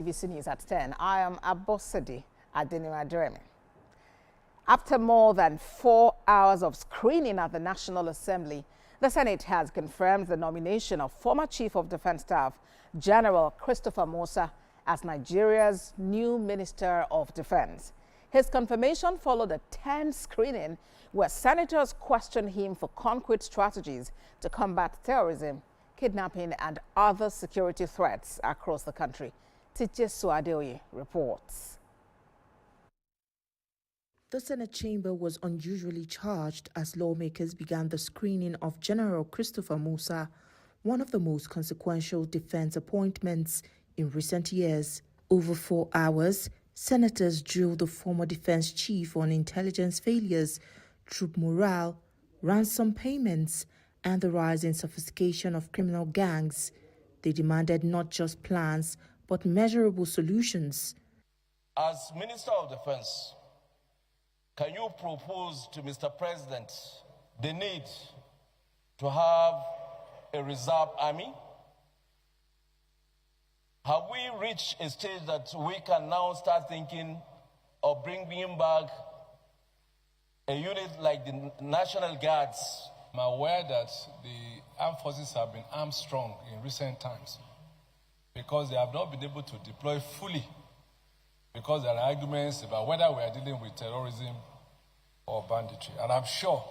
TVC News at 10. I am Abosedi Adeniradremi. After more than 4 hours of screening at the National Assembly, the Senate has confirmed the nomination of former Chief of Defense Staff, General Christopher Musa, as Nigeria's new Minister of Defense. His confirmation followed a tense screening where senators questioned him for concrete strategies to combat terrorism, kidnapping, and other security threats across the country. Tijesu Adeoye reports. The Senate chamber was unusually charged as lawmakers began the screening of General Christopher Musa, one of the most consequential defense appointments in recent years. Over 4 hours, senators drilled the former defense chief on intelligence failures, troop morale, ransom payments, and the rising sophistication of criminal gangs. They demanded not just plans, but measurable solutions. As Minister of Defense, can you propose to Mr. President the need to have a reserve army? Have we reached a stage that we can now start thinking of bringing back a unit like the National Guards? I'm aware that the armed forces have been armed strong in recent times because they have not been able to deploy fully because there are arguments about whether we are dealing with terrorism or banditry. And I'm sure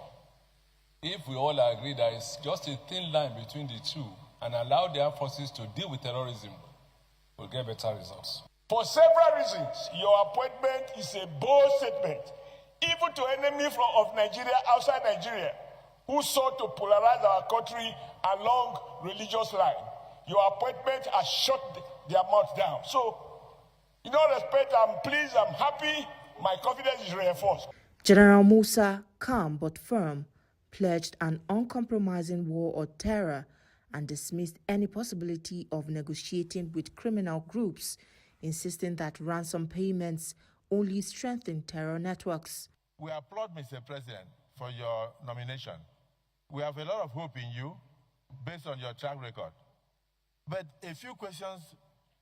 if we all agree that it's just a thin line between the two and allow the armed forces to deal with terrorism, we'll get better results. For several reasons, your appointment is a bold statement, even to enemies of Nigeria outside Nigeria, who sought to polarize our country along religious lines. Your appointment has shut their mouth down. So, in all respect, I'm pleased, I'm happy, my confidence is reinforced. General Musa, calm but firm, pledged an uncompromising war on terror and dismissed any possibility of negotiating with criminal groups, insisting that ransom payments only strengthen terror networks. We applaud Mr. President for your nomination. We have a lot of hope in you based on your track record. But a few questions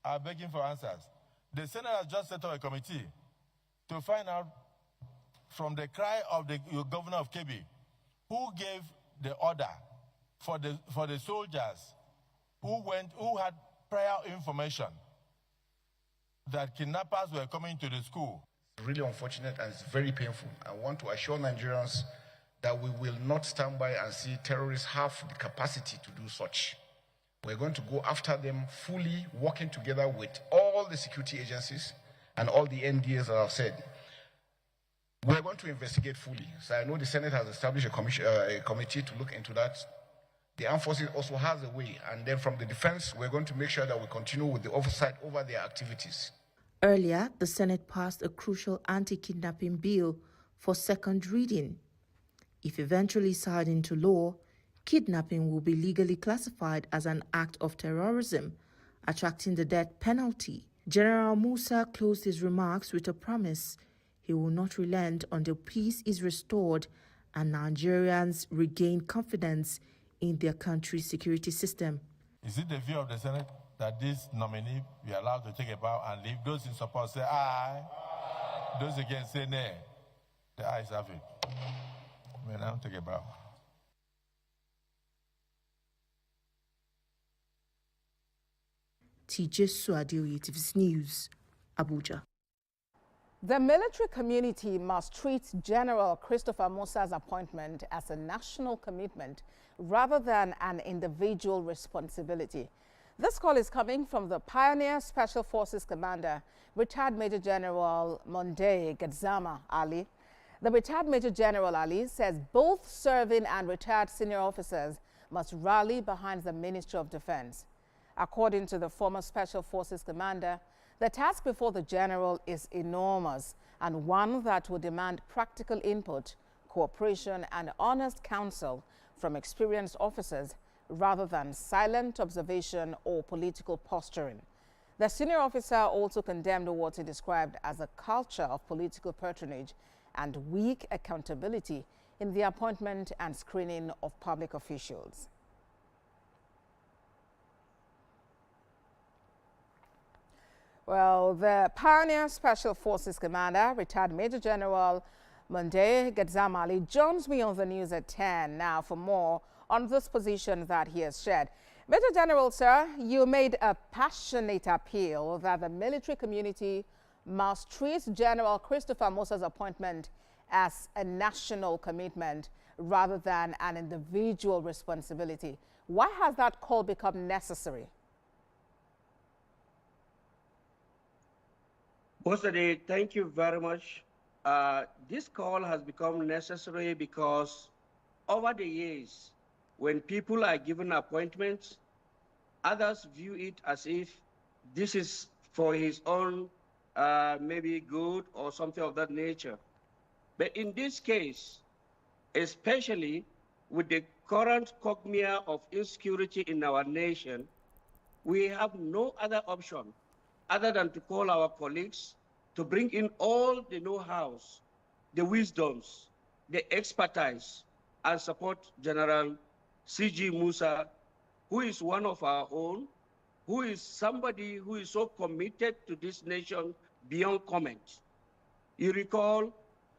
are begging for answers. The Senate has just set up a committee to find out from the cry of the governor of Kebbi, who gave the order for the soldiers who had prior information that kidnappers were coming to the school. It's really unfortunate and it's very painful. I want to assure Nigerians that we will not stand by and see terrorists have the capacity to do such. We're going to go after them fully, working together with all the security agencies and all the NDAs that I've said. We're going to investigate fully. So I know the Senate has established a committee to look into that. The armed forces also has a way. And then from the defense, we're going to make sure that we continue with the oversight over their activities. Earlier, the Senate passed a crucial anti-kidnapping bill for second reading. If eventually signed into law, kidnapping will be legally classified as an act of terrorism, attracting the death penalty. General Musa closed his remarks with a promise he will not relent until peace is restored and Nigerians regain confidence in their country's security system. Is it the view of the Senate that this nominee be allowed to take a bow and leave? Those in support say aye. Those against say nay. The ayes have it. May now take a bow. Tijesu Adeoye, TVC News, Abuja. The military community must treat General Christopher Musa's appointment as a national commitment rather than an individual responsibility. This call is coming from the Pioneer Special Forces Commander, retired Major General Monday Gadzama Ali. The retired Major General Ali says both serving and retired senior officers must rally behind the Ministry of Defense. According to the former Special Forces Commander, the task before the general is enormous and one that will demand practical input, cooperation, and honest counsel from experienced officers rather than silent observation or political posturing. The senior officer also condemned what he described as a culture of political patronage and weak accountability in the appointment and screening of public officials. Well, the Pioneer Special Forces Commander, retired Major General Monday Gadzamali, joins me on the news at 10 now for more on this position that he has shared. Major General, sir, you made a passionate appeal that the military community must treat General Christopher Musa's appointment as a national commitment rather than an individual responsibility. Why has that call become necessary? Bosade, thank you very much. This call has become necessary because over the years, when people are given appointments, others view it as if this is for his own maybe good or something of that nature. But in this case, especially with the current cogmia of insecurity in our nation, we have no other option other than to call our colleagues to bring in all the know-hows, the wisdoms, the expertise, and support General C.G. Musa, who is one of our own, who is somebody who is so committed to this nation beyond comment. You recall,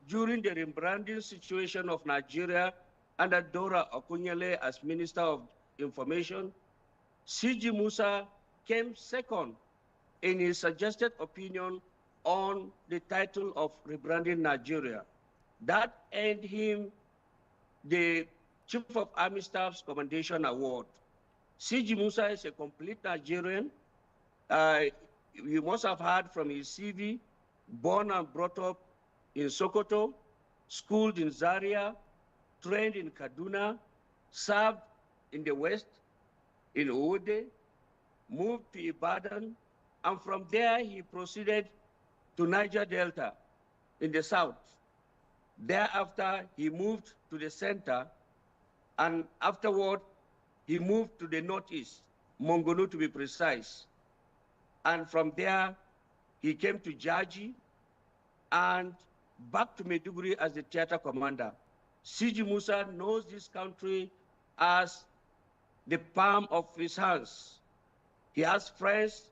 during the rebranding situation of Nigeria under Dora Akunyele as Minister of Information, C.G. Musa came second in his suggested opinion on the title of rebranding Nigeria. That earned him the Chief of Army Staff's Commendation Award. C.G. Musa is a complete Nigerian. You must have heard from his CV, born and brought up in Sokoto, schooled in Zaria, trained in Kaduna, served in the West, in Ode, moved to Ibadan, and from there he proceeded to Niger Delta in the south. Thereafter, he moved to the center, and afterward, he moved to the northeast, Mongolo to be precise. And from there, he came to Jaji and back to Maiduguri as the theater commander. C.G. Musa knows this country as the palm of his hands. He has friends,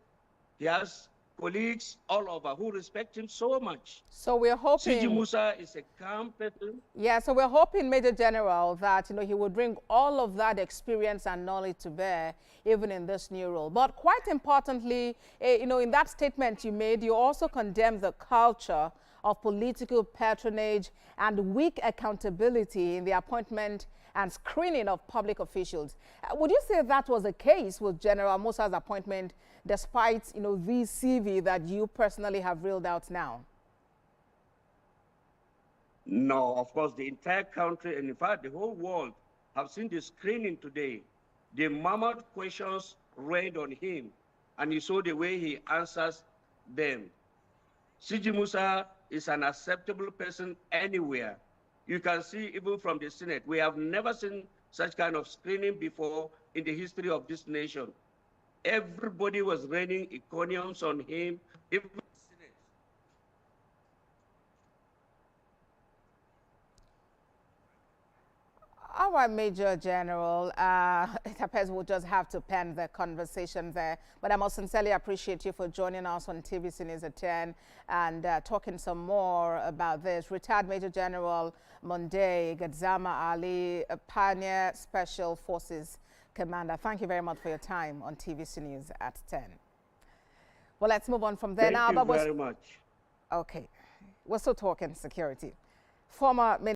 he has colleagues all over who respect him so much. So we're hoping C.G. Musa is a calm person. Yeah, so we're hoping, Major General, that he would bring all of that experience and knowledge to bear, even in this new role. But quite importantly, in that statement you made, you also condemned the culture of political patronage and weak accountability in the appointment and screening of public officials. Would you say that was the case with General Musa's appointment, despite the CV that you personally have reeled out now? No, of course, the entire country, and in fact, the whole world have seen the screening today. The mammoth questions rained on him, and you saw the way he answers them. C.G. Musa is an acceptable person anywhere. You can see even from the Senate, we have never seen such kind of screening before in the history of this nation. Everybody was raining econiums on him, even the Senate. All right, Major General, it appears we'll just have to pen the conversation there. But I most sincerely appreciate you for joining us on TVC News at 10 and talking some more about this. Retired Major General Monday Gadzama Ali, Pioneer Special Forces Commander. Thank you very much for your time on TVC News at 10. Well, let's move on from there now. Thank you very much. Okay, we're still talking security. Former